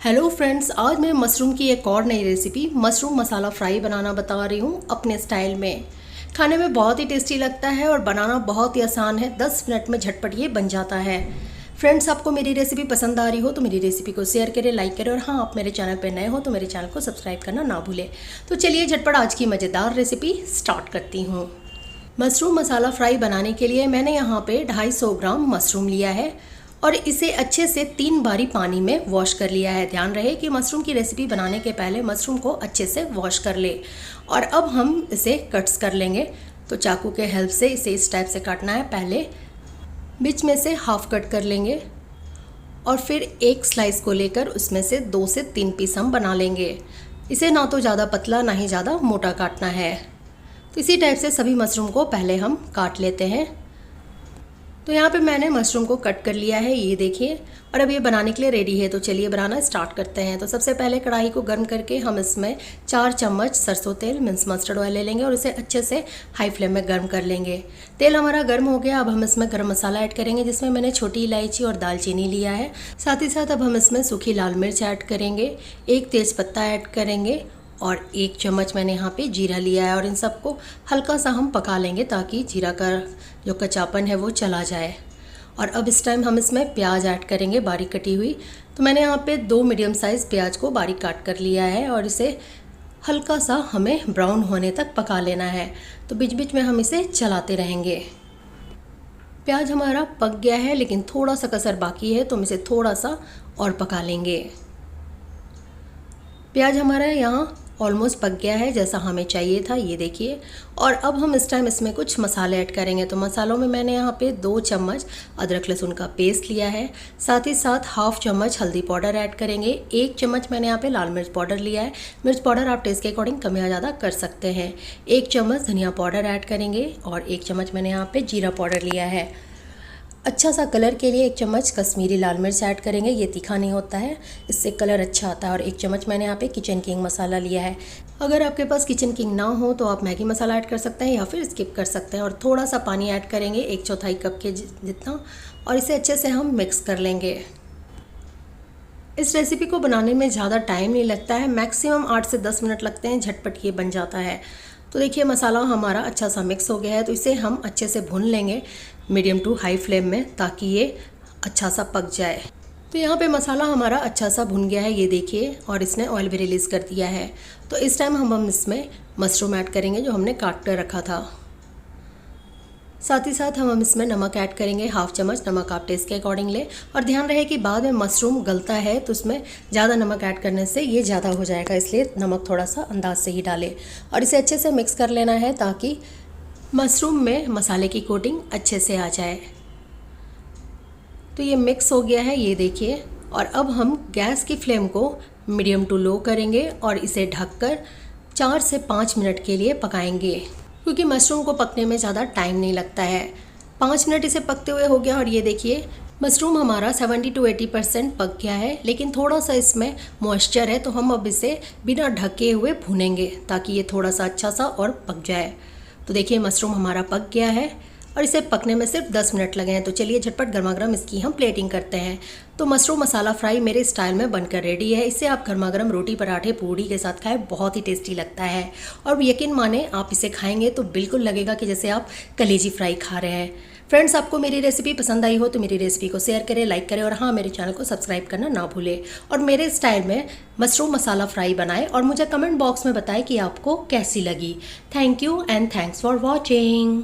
Hello friends, आज मैं mushroom की एक और नई रेसिपी मशरूम मसाला फ्राई बनाना बता रही हूँ अपने स्टाइल में। खाने में बहुत ही टेस्टी लगता है और बनाना बहुत ही आसान है। 10 मिनट में झटपट ये बन जाता है। फ्रेंड्स, आपको मेरी रेसिपी पसंद आ रही हो तो मेरी रेसिपी को शेयर करें, लाइक करें और हाँ, आप मेरे चैनल पर नए हो तो मेरे चैनल को सब्सक्राइब करना ना भूलें। तो चलिए झटपट आज की मज़ेदार रेसिपी स्टार्ट करती हूँ। मशरूम मसाला फ्राई बनाने के लिए मैंने यहाँ पे 250 ग्राम मशरूम लिया है और इसे अच्छे से 3 बारी पानी में वॉश कर लिया है। ध्यान रहे कि मशरूम की रेसिपी बनाने के पहले मशरूम को अच्छे से वॉश कर ले। और अब हम इसे कट्स कर लेंगे। तो चाकू के हेल्प से इसे इस टाइप से काटना है। पहले बीच में से हाफ कट कर लेंगे और फिर एक स्लाइस को लेकर उसमें से 2 से 3 पीस हम बना लेंगे। इसे ना तो ज़्यादा पतला ना ही ज़्यादा मोटा काटना है। तो इसी टाइप से सभी मशरूम को पहले हम काट लेते हैं। तो यहाँ पे मैंने मशरूम को कट कर लिया है, ये देखिए। और अब ये बनाने के लिए रेडी है। तो चलिए बनाना स्टार्ट करते हैं। तो सबसे पहले कढ़ाई को गर्म करके हम इसमें 4 चम्मच सरसों तेल मीन्स मस्टर्ड ऑयल ले लेंगे और इसे अच्छे से हाई फ्लेम में गर्म कर लेंगे। तेल हमारा गर्म हो गया। अब हम इसमें गरम मसाला ऐड करेंगे, जिसमें मैंने छोटी इलायची और दालचीनी लिया है। साथ ही साथ अब हम इसमें सूखी लाल मिर्च ऐड करेंगे, 1 तेज पत्ता ऐड करेंगे और 1 चम्मच मैंने यहाँ पे जीरा लिया है। और इन सबको हल्का सा हम पका लेंगे ताकि जीरा का जो कच्चापन है वो चला जाए। और अब इस टाइम हम इसमें प्याज ऐड करेंगे, बारीक कटी हुई। तो मैंने यहाँ पे 2 मीडियम साइज़ प्याज को बारीक काट कर लिया है और इसे हल्का सा हमें ब्राउन होने तक पका लेना है। तो बीच बीच में हम इसे चलाते रहेंगे। प्याज हमारा पक गया है लेकिन थोड़ा सा कसर बाकी है, तो हम इसे थोड़ा सा और पका लेंगे। प्याज हमारा यहाँ ऑलमोस्ट पक गया है जैसा हमें चाहिए था, ये देखिए। और अब हम इस टाइम इसमें कुछ मसाले ऐड करेंगे। तो मसालों में मैंने यहाँ पे 2 चम्मच अदरक लहसुन का पेस्ट लिया है। साथ ही साथ हाफ चम्मच हल्दी पाउडर ऐड करेंगे। 1 चम्मच मैंने यहाँ पे लाल मिर्च पाउडर लिया है। मिर्च पाउडर आप टेस्ट के अकॉर्डिंग कम या ज़्यादा कर सकते हैं। 1 चम्मच धनिया पाउडर ऐड करेंगे और 1 चम्मच मैंने यहाँ पे जीरा पाउडर लिया है। अच्छा सा कलर के लिए 1 चम्मच कश्मीरी लाल मिर्च ऐड करेंगे, ये तीखा नहीं होता है, इससे कलर अच्छा आता है। और 1 चम्मच मैंने यहाँ पे किचन किंग मसाला लिया है। अगर आपके पास किचन किंग ना हो तो आप मैगी मसाला ऐड कर सकते हैं या फिर स्किप कर सकते हैं। और थोड़ा सा पानी ऐड करेंगे, 1/4 कप के जितना, और इसे अच्छे से हम मिक्स कर लेंगे। इस रेसिपी को बनाने में ज़्यादा टाइम नहीं लगता है, मैक्सिमम 8 से 10 मिनट लगते हैं, झटपट ये बन जाता है। तो देखिए मसाला हमारा अच्छा सा मिक्स हो गया है। तो इसे हम अच्छे से भून लेंगे मीडियम टू हाई फ्लेम में, ताकि ये अच्छा सा पक जाए। तो यहाँ पे मसाला हमारा अच्छा सा भुन गया है, ये देखिए, और इसने ऑयल भी रिलीज़ कर दिया है। तो इस टाइम हम इसमें मशरूम ऐड करेंगे जो हमने काट कर रखा था। साथ ही साथ हम इसमें नमक ऐड करेंगे, हाफ चम्मच। नमक आप टेस्ट के अकॉर्डिंग लें। और ध्यान रहे कि बाद में मशरूम गलता है तो उसमें ज़्यादा नमक ऐड करने से ये ज़्यादा हो जाएगा, इसलिए नमक थोड़ा सा अंदाज से ही डालें। और इसे अच्छे से मिक्स कर लेना है ताकि मशरूम में मसाले की कोटिंग अच्छे से आ जाए। तो ये मिक्स हो गया है, ये देखिए। और अब हम गैस की फ्लेम को मीडियम टू लो करेंगे और इसे ढककर 4 से 5 मिनट के लिए पकाएंगे, क्योंकि मशरूम को पकने में ज़्यादा टाइम नहीं लगता है। 5 मिनट इसे पकते हुए हो गया और ये देखिए मशरूम हमारा 70 to 80% पक गया है, लेकिन थोड़ा सा इसमें मॉइस्चर है। तो हम अब इसे बिना ढके हुए भूनेंगे ताकि ये थोड़ा सा अच्छा सा और पक जाए। तो देखिए मशरूम हमारा पक गया है और इसे पकने में सिर्फ 10 मिनट लगे हैं। तो चलिए झटपट गर्मा गर्म इसकी हम प्लेटिंग करते हैं। तो मशरूम मसाला फ्राई मेरे स्टाइल में बनकर रेडी है। इसे आप गर्मा गर्म रोटी, पराठे, पूड़ी के साथ खाएं, बहुत ही टेस्टी लगता है। और यकीन माने आप इसे खाएंगे तो बिल्कुल लगेगा कि जैसे आप कलेजी फ्राई खा रहे हैं। फ्रेंड्स, आपको मेरी रेसिपी पसंद आई हो तो मेरी रेसिपी को शेयर करें, लाइक करें और हाँ, मेरे चैनल को सब्सक्राइब करना ना भूलें। और मेरे स्टाइल में मशरूम मसाला फ्राई बनाएं और मुझे कमेंट बॉक्स में बताएं कि आपको कैसी लगी। Thank you and thanks for watching.